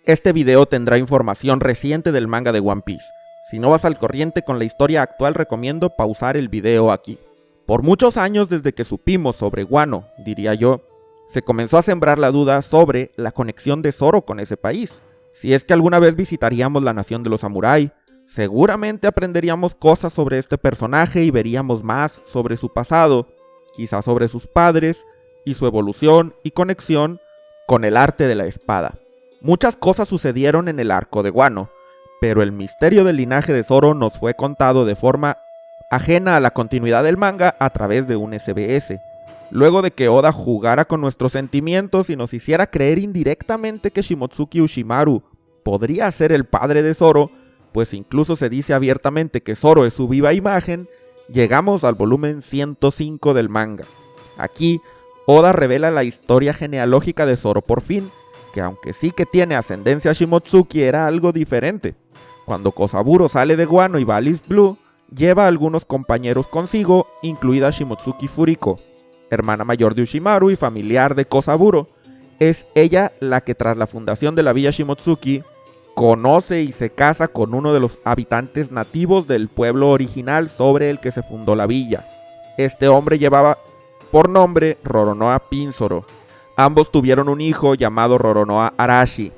Este video tendrá información reciente del manga de One Piece. Si no vas al corriente con la historia actual, recomiendo pausar el video aquí. Por muchos años desde que supimos sobre Wano, diría yo, se comenzó a sembrar la duda sobre la conexión de Zoro con ese país. Si es que alguna vez visitaríamos la nación de los samurái, seguramente aprenderíamos cosas sobre este personaje y veríamos más sobre su pasado, quizás sobre sus padres y su evolución y conexión con el arte de la espada. Muchas cosas sucedieron en el arco de Wano, pero el misterio del linaje de Zoro nos fue contado de forma ajena a la continuidad del manga a través de un SBS. Luego de que Oda jugara con nuestros sentimientos y nos hiciera creer indirectamente que Shimotsuki Ushimaru podría ser el padre de Zoro, pues incluso se dice abiertamente que Zoro es su viva imagen, llegamos al volumen 105 del manga. Aquí, Oda revela la historia genealógica de Zoro por fin, que aunque sí que tiene ascendencia Shimotsuki, era algo diferente. Cuando Kozaburo sale de Wano y va a East Blue, lleva a algunos compañeros consigo, incluida Shimotsuki Furiko, hermana mayor de Ushimaru y familiar de Kozaburo. Es ella la que tras la fundación de la villa Shimotsuki, conoce y se casa con uno de los habitantes nativos del pueblo original sobre el que se fundó la villa. Este hombre llevaba por nombre Roronoa Pinzoro. Ambos tuvieron un hijo llamado Roronoa Arashi,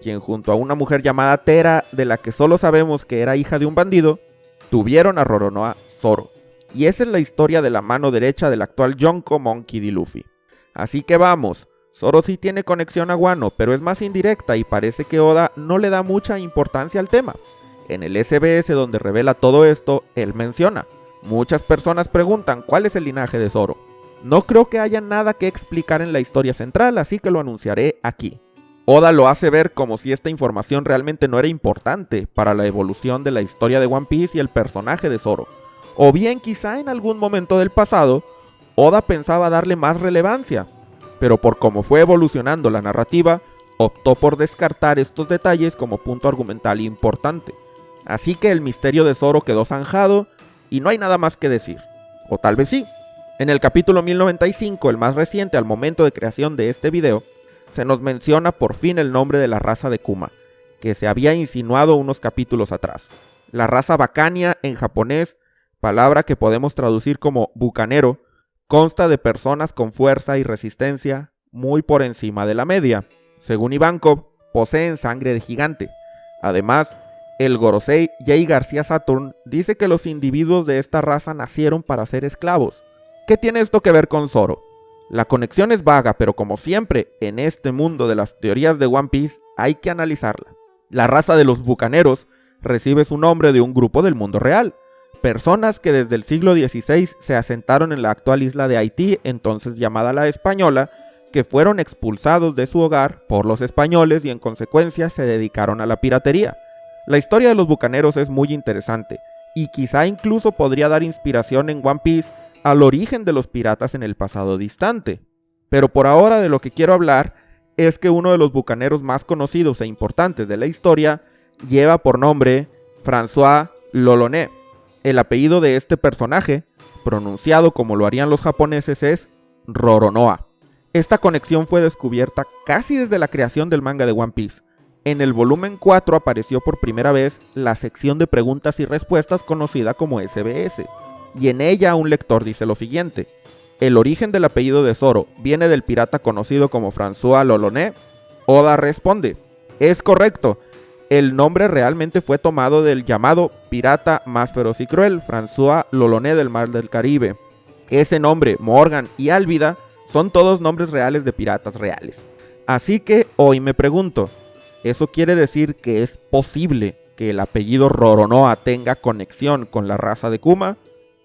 quien junto a una mujer llamada Tera, de la que solo sabemos que era hija de un bandido, tuvieron a Roronoa Zoro. Y esa es la historia de la mano derecha del actual Yonko Monkey D. Luffy. Así que vamos, Zoro sí tiene conexión a Wano, pero es más indirecta y parece que Oda no le da mucha importancia al tema. En el SBS donde revela todo esto, él menciona: muchas personas preguntan cuál es el linaje de Zoro. No creo que haya nada que explicar en la historia central, así que lo anunciaré aquí. Oda lo hace ver como si esta información realmente no era importante para la evolución de la historia de One Piece y el personaje de Zoro. O bien quizá en algún momento del pasado, Oda pensaba darle más relevancia, pero por cómo fue evolucionando la narrativa, optó por descartar estos detalles como punto argumental importante. Así que el misterio de Zoro quedó zanjado y no hay nada más que decir. O tal vez sí. En el capítulo 1095, el más reciente al momento de creación de este video, se nos menciona por fin el nombre de la raza de Kuma, que se había insinuado unos capítulos atrás. La raza Bacania en japonés, palabra que podemos traducir como bucanero, consta de personas con fuerza y resistencia muy por encima de la media. Según Ivankov, poseen sangre de gigante. Además, el Gorosei J. García Saturn dice que los individuos de esta raza nacieron para ser esclavos. ¿Qué tiene esto que ver con Zoro? La conexión es vaga, pero como siempre, en este mundo de las teorías de One Piece, hay que analizarla. La raza de los bucaneros recibe su nombre de un grupo del mundo real. Personas que desde el siglo XVI se asentaron en la actual isla de Haití, entonces llamada la Española, que fueron expulsados de su hogar por los españoles y en consecuencia se dedicaron a la piratería. La historia de los bucaneros es muy interesante, y quizá incluso podría dar inspiración en One Piece al origen de los piratas en el pasado distante. Pero por ahora de lo que quiero hablar es que uno de los bucaneros más conocidos e importantes de la historia lleva por nombre François Loloné. El apellido de este personaje, pronunciado como lo harían los japoneses, es Roronoa. Esta conexión fue descubierta casi desde la creación del manga de One Piece. En el volumen 4 apareció por primera vez la sección de preguntas y respuestas conocida como SBS. Y en ella un lector dice lo siguiente: ¿el origen del apellido de Zoro viene del pirata conocido como François Loloné? Oda responde: es correcto, el nombre realmente fue tomado del llamado pirata más feroz y cruel, François Loloné del Mar del Caribe. Ese nombre, Morgan y Álvida, son todos nombres reales de piratas reales. Así que hoy me pregunto, ¿eso quiere decir que es posible que el apellido Roronoa tenga conexión con la raza de Kuma?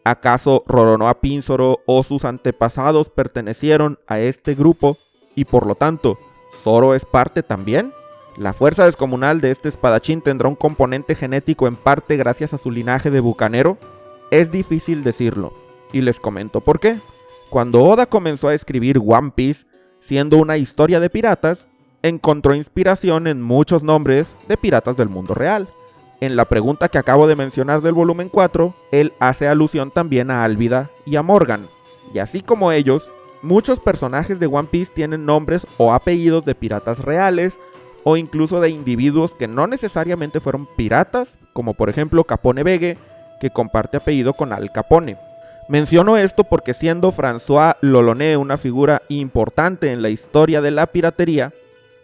¿Acaso Roronoa Pinzoro o sus antepasados pertenecieron a este grupo y por lo tanto Zoro es parte también? ¿La fuerza descomunal de este espadachín tendrá un componente genético en parte gracias a su linaje de bucanero? Es difícil decirlo, y les comento por qué. Cuando Oda comenzó a escribir One Piece, siendo una historia de piratas, encontró inspiración en muchos nombres de piratas del mundo real. En la pregunta que acabo de mencionar del volumen 4, él hace alusión también a Álvida y a Morgan. Y así como ellos, muchos personajes de One Piece tienen nombres o apellidos de piratas reales o incluso de individuos que no necesariamente fueron piratas, como por ejemplo Capone Bege, que comparte apellido con Al Capone. Menciono esto porque siendo François l'Olonnais una figura importante en la historia de la piratería,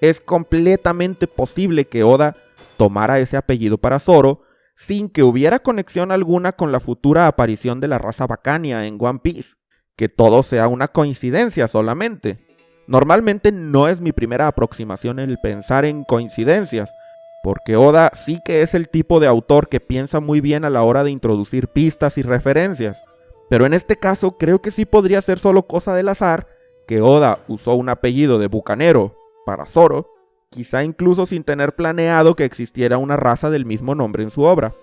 es completamente posible que Oda tomara ese apellido para Zoro sin que hubiera conexión alguna con la futura aparición de la raza Bacania en One Piece, que todo sea una coincidencia solamente. Normalmente no es mi primera aproximación el pensar en coincidencias, porque Oda sí que es el tipo de autor que piensa muy bien a la hora de introducir pistas y referencias, pero en este caso creo que sí podría ser solo cosa del azar que Oda usó un apellido de bucanero para Zoro, quizá incluso sin tener planeado que existiera una raza del mismo nombre en su obra.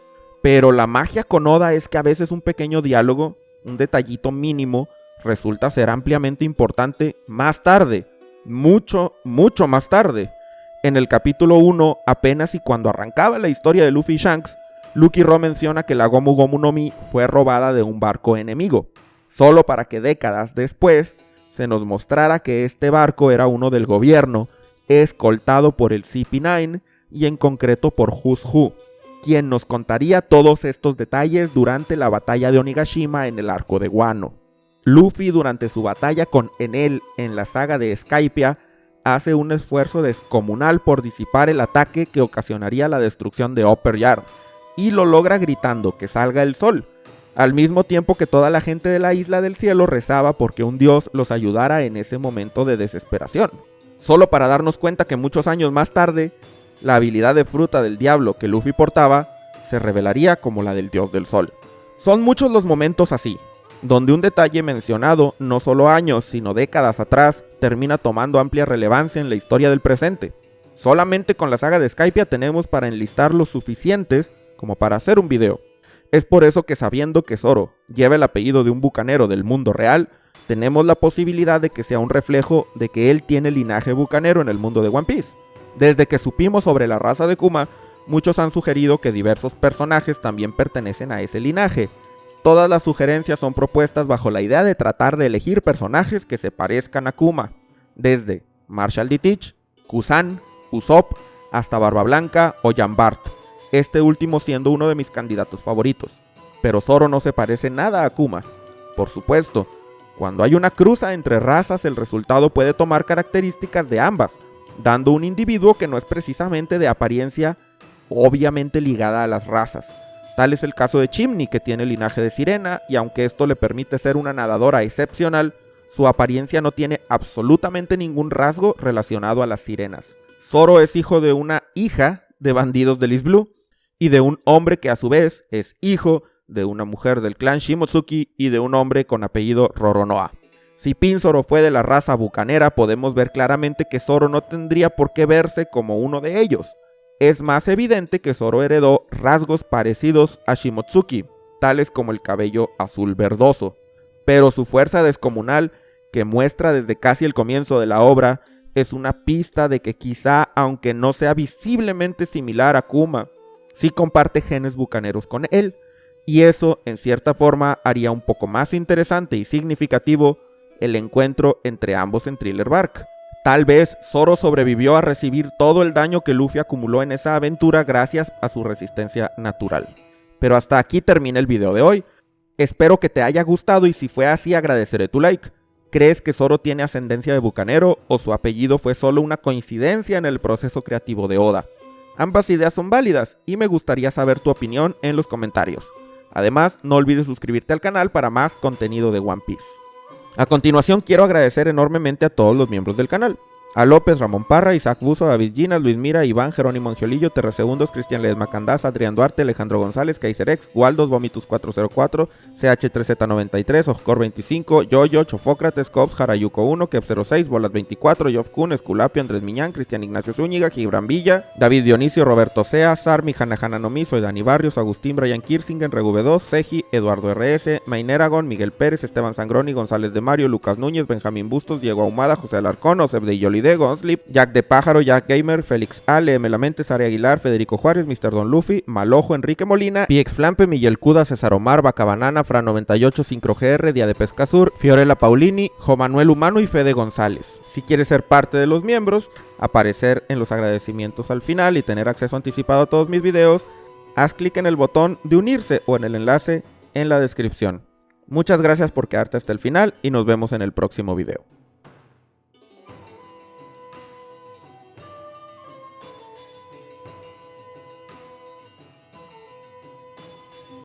Pero la magia con Oda es que a veces un pequeño diálogo, un detallito mínimo, resulta ser ampliamente importante más tarde, mucho más tarde. En el capítulo 1, apenas y cuando arrancaba la historia de Luffy y Shanks, Lucky Ro menciona que la Gomu Gomu no Mi fue robada de un barco enemigo, solo para que décadas después se nos mostrara que este barco era uno del gobierno, escoltado por el CP9 y en concreto por Who's Who, quien nos contaría todos estos detalles durante la batalla de Onigashima en el arco de Wano. Luffy durante su batalla con Enel en la saga de Skypiea hace un esfuerzo descomunal por disipar el ataque que ocasionaría la destrucción de Upper Yard, y lo logra gritando que salga el sol, al mismo tiempo que toda la gente de la Isla del Cielo rezaba porque un dios los ayudara en ese momento de desesperación. Solo para darnos cuenta que muchos años más tarde, la habilidad de fruta del diablo que Luffy portaba se revelaría como la del dios del sol. Son muchos los momentos así, donde un detalle mencionado no solo años sino décadas atrás termina tomando amplia relevancia en la historia del presente. Solamente con la saga de Skypiea tenemos para enlistar los suficientes como para hacer un video. Es por eso que sabiendo que Zoro lleva el apellido de un bucanero del mundo real, tenemos la posibilidad de que sea un reflejo de que él tiene linaje bucanero en el mundo de One Piece. Desde que supimos sobre la raza de Kuma, muchos han sugerido que diversos personajes también pertenecen a ese linaje. Todas las sugerencias son propuestas bajo la idea de tratar de elegir personajes que se parezcan a Kuma, desde Marshall D. Teach, Kusan, Usopp, hasta Barba Blanca o Jean Bart, este último siendo uno de mis candidatos favoritos. Pero Zoro no se parece nada a Kuma. Por supuesto, cuando hay una cruza entre razas el resultado puede tomar características de ambas, dando un individuo que no es precisamente de apariencia obviamente ligada a las razas. Tal es el caso de Chimney, que tiene linaje de sirena, y aunque esto le permite ser una nadadora excepcional, su apariencia no tiene absolutamente ningún rasgo relacionado a las sirenas. Zoro es hijo de una hija de bandidos del East Blue, y de un hombre que a su vez es hijo de una mujer del clan Shimotsuki y de un hombre con apellido Roronoa. Si Pin Zoro fue de la raza bucanera, podemos ver claramente que Zoro no tendría por qué verse como uno de ellos. Es más evidente que Zoro heredó rasgos parecidos a Shimotsuki, tales como el cabello azul verdoso, pero su fuerza descomunal, que muestra desde casi el comienzo de la obra, es una pista de que quizá, aunque no sea visiblemente similar a Kuma, sí comparte genes bucaneros con él, y eso en cierta forma haría un poco más interesante y significativo el encuentro entre ambos en Thriller Bark. Tal vez Zoro sobrevivió a recibir todo el daño que Luffy acumuló en esa aventura gracias a su resistencia natural. Pero hasta aquí termina el video de hoy. Espero que te haya gustado y si fue así agradeceré tu like. ¿Crees que Zoro tiene ascendencia de bucanero o su apellido fue solo una coincidencia en el proceso creativo de Oda? Ambas ideas son válidas y me gustaría saber tu opinión en los comentarios. Además, no olvides suscribirte al canal para más contenido de One Piece. A continuación quiero agradecer enormemente a todos los miembros del canal. A López, Ramón Parra, Isaac Buzo, David Ginas, Luis Mira, Iván, Jerónimo Angiolillo, Terresegundos, Cristian Ledesma Candás, Adrián Duarte, Alejandro González, Kaiserex, Waldos, Vomitus 404, CH3Z93, Oscor 25, Yoyo, Chofócrates, Cops, Jarayuco 1, Kep 06, Bolas 24, Yof Kun, Esculapio, Andrés Miñán, Cristian Ignacio Zúñiga, Gibran Villa, David Dionisio, Roberto Sea, Sarmi, Hanahana Nomi, soy Dani Barrios, Agustín, Brian Kirsingen, Regu2, Seji, Eduardo RS, Maineragon, Miguel Pérez, Esteban Sangroni, González de Mario, Lucas Núñez, Benjamín Bustos, Diego Ahumada, José Alarcón, Oseb de Yolide, de Gunslip, Jack de Pájaro, Jack Gamer, Félix A, M. Lamente, Sara Aguilar, Federico Juárez, Mr. Don Luffy, Malojo, Enrique Molina, PX Flampe, Miguel Cuda, César Omar, Bacabanana, Fran98, Sincro GR, Día de Pesca Sur, Fiorella Paulini, Jo Manuel Humano y Fede González. Si quieres ser parte de los miembros, aparecer en los agradecimientos al final y tener acceso anticipado a todos mis videos, haz clic en el botón de unirse o en el enlace en la descripción. Muchas gracias por quedarte hasta el final y nos vemos en el próximo video.